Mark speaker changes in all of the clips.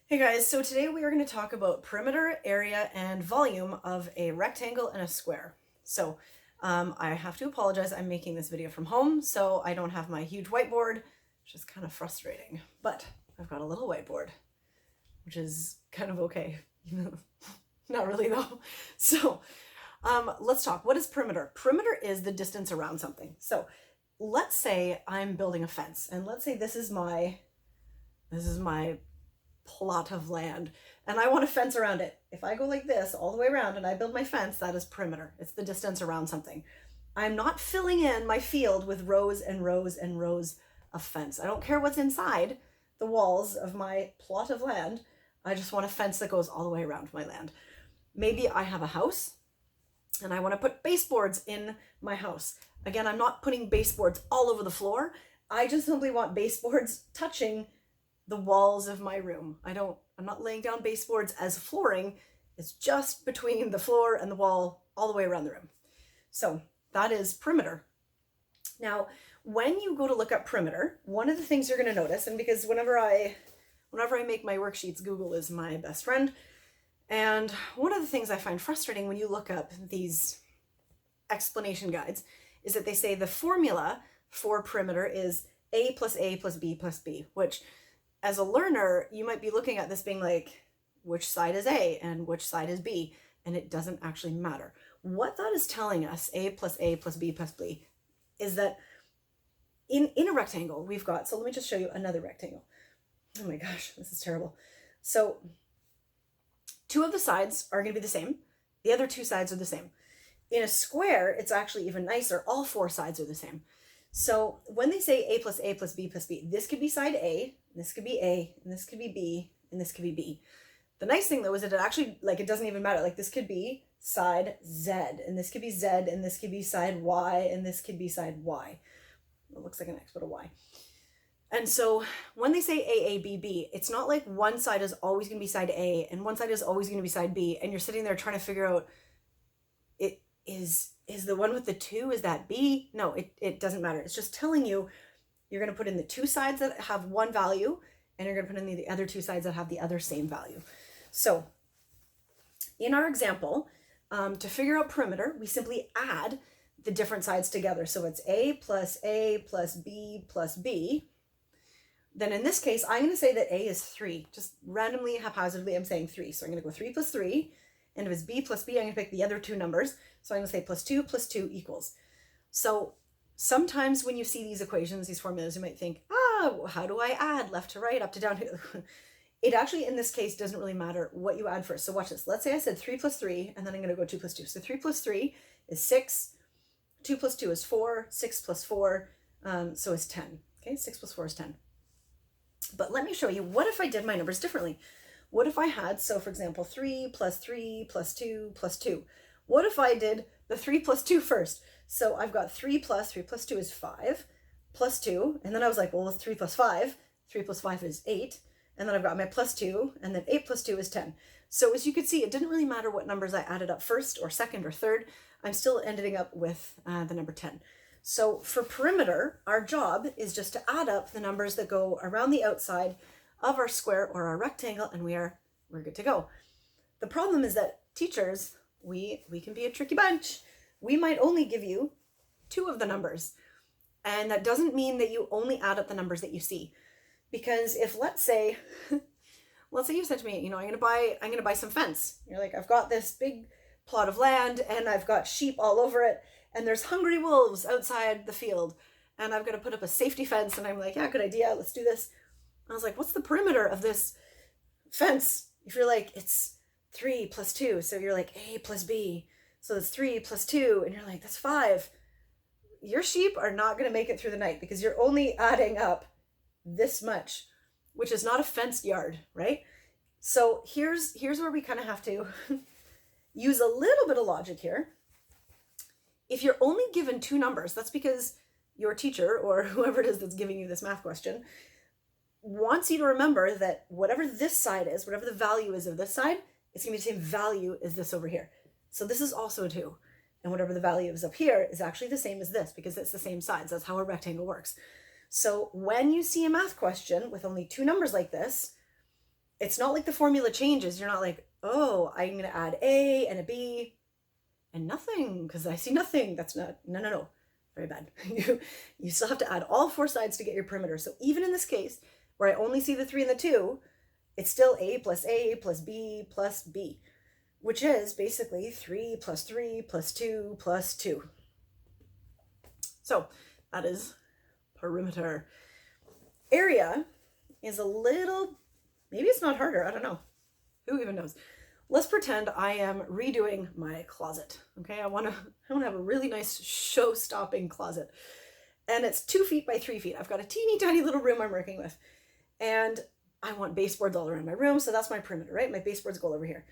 Speaker 1: Hey guys, so today we are going to talk about perimeter, area, and volume of a rectangle and a square. I have to apologize, I'm making this video from home, so I don't have my huge whiteboard, which is kind of frustrating, but I've got a little whiteboard, which is kind of okay. Not really though. Let's talk. What is perimeter? Perimeter is the distance around something. So let's say I'm building a fence, and let's say this is my plot of land and I want a fence around it. If I go like this all the way around and I build my fence, that is perimeter. It's the distance around something. I'm not filling in my field with rows and rows and rows of fence. I don't care what's inside the walls of my plot of land. I just want a fence that goes all the way around my land. Maybe I have a house and I want to put baseboards in my house. Again, I'm not putting baseboards all over the floor. I just simply want baseboards touching the walls of my room. I'm not laying down baseboards as flooring. It's just between the floor and the wall all the way around the room. So that is perimeter. Now, when you go to look up perimeter, one of the things you're going to notice, and because whenever I make my worksheets, Google is my best friend. And one of the things I find frustrating when you look up these explanation guides is that they say the formula for perimeter is A plus A plus B plus B, which as a learner, you might be looking at this being like, which side is A and which side is B, and it doesn't actually matter. What that is telling us, A plus B plus B, is that in a rectangle we've got, so let me just show you another rectangle. Oh my gosh, this is terrible. So two of the sides are going to be the same. The other two sides are the same. In a square, it's actually even nicer. All four sides are the same. So when they say A plus B plus B, this could be side A, this could be A, and this could be B, and this could be B. The nice thing though is that it actually, it doesn't even matter. Like this could be side Z, and this could be Z, and this could be side Y, and this could be side Y. It looks like an X, but a Y. And so when they say A, B, B, it's not like one side is always going to be side A, and one side is always going to be side B, and you're sitting there trying to figure out, it is the one with the two, is that B? No, it doesn't matter. It's just telling you you're going to put in the two sides that have one value, and you're going to put in the other two sides that have the other same value. So in our example, to figure out perimeter, we simply add the different sides together. So it's A plus B plus B. Then in this case, I'm going to say that A is 3. Just randomly, haphazardly, I'm saying 3. So I'm going to go 3 plus 3. And if it's B plus B, I'm going to pick the other two numbers. So I'm going to say plus 2 equals. So sometimes when you see these equations, these formulas, you might think, how do I add left to right, up to down? It actually, in this case, doesn't really matter what you add first. So watch this. Let's say I said 3 plus 3, and then I'm going to go 2 plus 2. So 3 plus 3 is 6. 2 plus 2 is 4. 6 plus 4, so it's 10. Okay, 6 plus 4 is 10. But let me show you, what if I did my numbers differently? What if I had, so for example, 3 plus 2 plus 2? What if I did the 3 plus 2 first? So I've got 3 plus 2 is 5, plus 2, and then I was like, well, 3 plus 5 is 8, and then I've got my plus 2, and then 8 plus 2 is 10. So as you could see, it didn't really matter what numbers I added up first or second or third. I'm still ending up with the number 10. So for perimeter, our job is just to add up the numbers that go around the outside of our square or our rectangle, and we're good to go. The problem is that teachers, we can be a tricky bunch. We might only give you 2 of the numbers, and that doesn't mean that you only add up the numbers that you see. Because if let's say you said to me, I'm gonna buy some fence. You're like, I've got this big plot of land and I've got sheep all over it, and there's hungry wolves outside the field, and I've got to put up a safety fence, and I'm like, yeah, good idea, let's do this. I was like, what's the perimeter of this fence? If you're like, it's 3 plus 2, so you're like A plus B, so it's 3 plus 2, and you're like, that's 5. Your sheep are not going to make it through the night because you're only adding up this much, which is not a fenced yard, right? So here's where we kind of have to use a little bit of logic here. If you're only given 2 numbers, that's because your teacher or whoever it is that's giving you this math question wants you to remember that whatever this side is, whatever the value is of this side, it's going to be the same value as this over here. So this is also a 2. And whatever the value is up here is actually the same as this because it's the same sides. That's how a rectangle works. So when you see a math question with only 2 numbers like this, it's not like the formula changes. You're not like, oh, I'm going to add A and a B and nothing because I see nothing. That's not, no. Very bad. You still have to add all four sides to get your perimeter. So even in this case, where I only see the 3 and the 2, it's still A plus B plus B, which is basically 3 plus 3 plus 2 plus 2. So that is perimeter. Area is a little, maybe it's not harder, I don't know. Who even knows? Let's pretend I am redoing my closet. Okay, I want to have a really nice show-stopping closet. And it's 2 feet by 3 feet. I've got a teeny tiny little room I'm working with. And I want baseboards all around my room, so that's my perimeter, right? My baseboards go over here.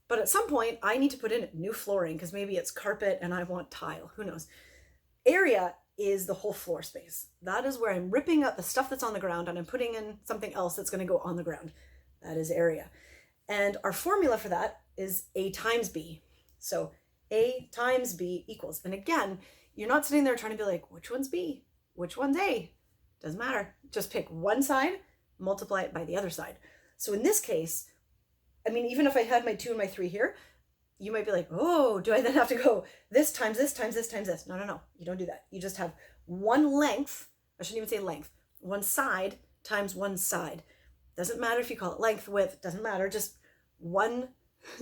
Speaker 1: But at some point, I need to put in new flooring because maybe it's carpet and I want tile. Who knows? Area is the whole floor space. That is where I'm ripping up the stuff that's on the ground and I'm putting in something else that's going to go on the ground. That is area. And our formula for that is A times B. So A times B equals, and again, you're not sitting there trying to be like, which one's B? Which one's A? Doesn't matter. Just pick one side, multiply it by the other side. So in this case, I mean, even if I had my 2 and my 3 here, you might be like, oh, do I then have to go this times this times this times this? No. You don't do that. You just have one length. I shouldn't even say length. One side times one side. Doesn't matter if you call it length, width, doesn't matter. Just one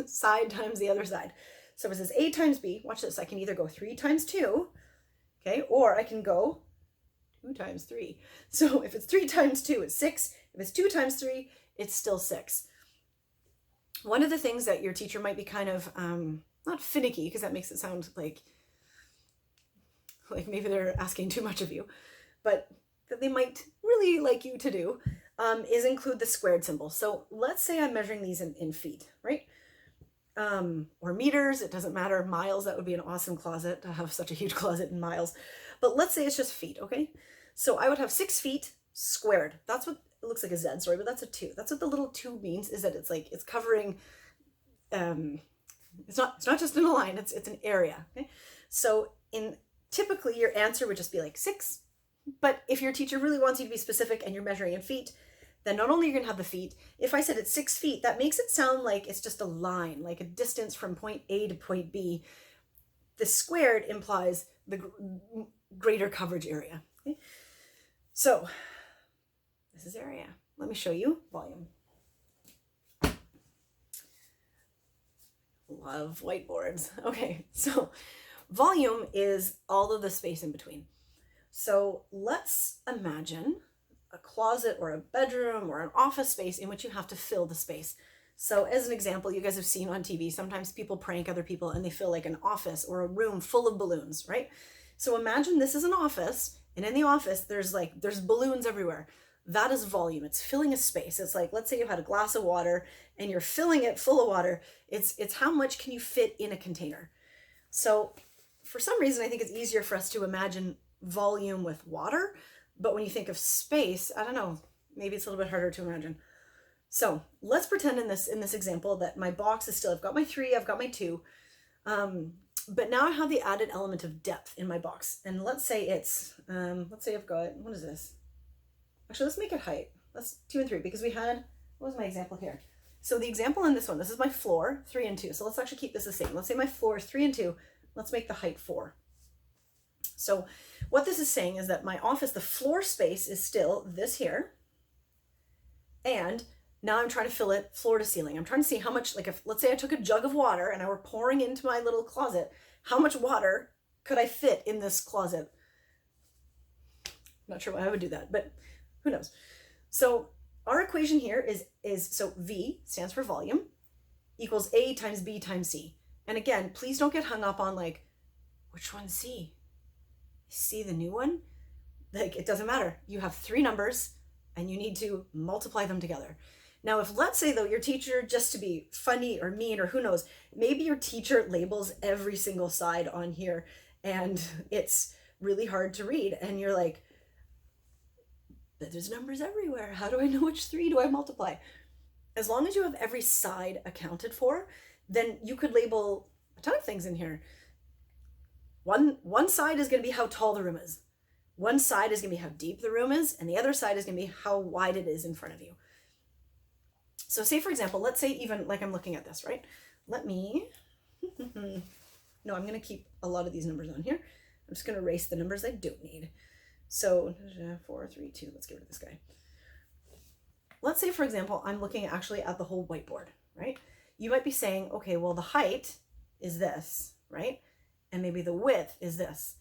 Speaker 1: side times the other side. So if it says A times B, watch this. I can either go 3 times 2, okay, or I can go 2 times 3. So if it's 3 times 2, it's 6. If it's 2 times 3, it's still 6. One of the things that your teacher might be kind of, not finicky, because that makes it sound like maybe they're asking too much of you, but that they might really like you to do, is include the squared symbol. So let's say I'm measuring these in feet, right? Or meters, it doesn't matter. Miles, that would be an awesome closet to have such a huge closet in miles. But let's say it's just feet, okay? So I would have 6 feet squared. That's what it looks like a Z, sorry, but that's a 2. That's what the little 2 means, is that it's like, it's covering, it's not just in a line, it's an area, okay? So typically your answer would just be like 6, but if your teacher really wants you to be specific and you're measuring in feet, then not only are you going to have the feet, if I said it's 6 feet, that makes it sound like it's just a line, like a distance from point A to point B. The squared implies the greater coverage area. Okay? So this is area. Let me show you volume. Love whiteboards. Okay, so volume is all of the space in between. So let's imagine a closet or a bedroom or an office space in which you have to fill the space. So as an example, you guys have seen on TV, sometimes people prank other people and they fill like an office or a room full of balloons, right? So imagine this is an office, and in the office there's balloons everywhere. That is volume. It's filling a space. It's like, let's say you had a glass of water and you're filling it full of water. It's how much can you fit in a container. So for some reason, I think it's easier for us to imagine volume with water. But when you think of space, I don't know, maybe it's a little bit harder to imagine. So let's pretend in this example that my box is still, I've got my 3, I've got my 2, but now I have the added element of depth in my box. And let's say it's, let's say I've got, what is this? Actually, let's make it height. That's 2 and 3, because we had, what was my example here? So the example in this one, this is my floor, 3 and 2. So let's actually keep this the same. Let's say my floor is 3 and 2. Let's make the height 4. So what this is saying is that my office, the floor space is still this here. And now I'm trying to fill it floor to ceiling. I'm trying to see how much, like if, let's say I took a jug of water and I were pouring into my little closet, how much water could I fit in this closet? I'm not sure why I would do that, but who knows? So our equation here is so V stands for volume equals A times B times C. And again, please don't get hung up on like, which one's C? See the new one? Like, it doesn't matter. You have 3 numbers and you need to multiply them together. Now, if let's say though your teacher, just to be funny or mean or who knows, maybe your teacher labels every single side on here and it's really hard to read and you're like, but there's numbers everywhere. How do I know which 3 do I multiply? As long as you have every side accounted for, then you could label a ton of things in here. One side is going to be how tall the room is. One side is going to be how deep the room is, and the other side is going to be how wide it is in front of you. So say, for example, let's say even like I'm looking at this, right? Let me, no, I'm going to keep a lot of these numbers on here. I'm just going to erase the numbers I don't need. So 4, 3, 2, let's get rid of this guy. Let's say, for example, I'm looking actually at the whole whiteboard, right? You might be saying, okay, well, the height is this, right? And maybe the width is this.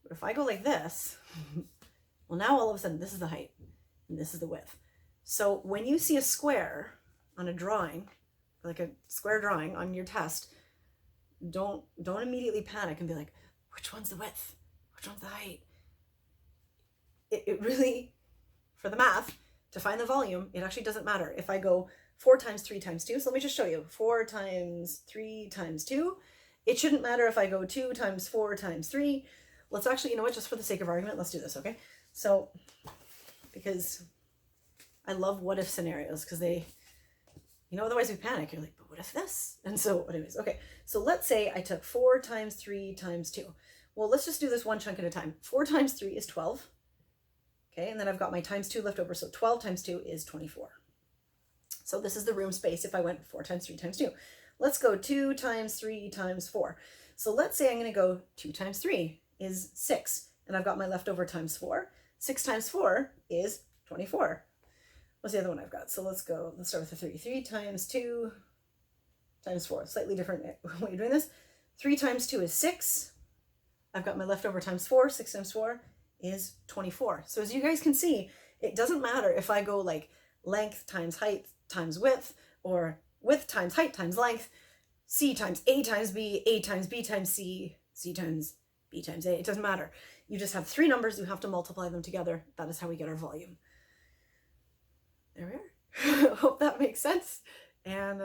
Speaker 1: But if I go like this, well, now all of a sudden, this is the height and this is the width. So when you see a square on a drawing, like a square drawing on your test, don't immediately panic and be like, which one's the width? Which one's the height? It really, for the math, to find the volume, it actually doesn't matter. If I go 4 times 3 times 2, so let me just show you. 4 times 3 times 2. It shouldn't matter if I go 2 times 4 times 3. Let's actually, you know what, just for the sake of argument, let's do this, okay? So, because I love what if scenarios, because they, you know, otherwise we panic. You're like, but what if this? And so anyways, okay. So let's say I took 4 times 3 times 2. Well, let's just do this one chunk at a time. 4 times 3 is 12. Okay, and then I've got my times 2 left over, so 12 times 2 is 24. So this is the room space if I went 4 times 3 times 2. Let's go 2 times 3 times 4. So let's say I'm going to go 2 times 3 is 6, and I've got my leftover times 4. 6 times 4 is 24. What's the other one I've got? So let's start with the 3. 3 times 2 times 4. Slightly different way of doing this. 3 times 2 is 6. I've got my leftover times 4. 6 times 4 is 24. So as you guys can see, it doesn't matter if I go like length times height times width, or width times height times length, C times A times A times B times C times B times A. It doesn't matter. You just have 3 numbers. You have to multiply them together. That is how we get our volume. There we are. Hope that makes sense. And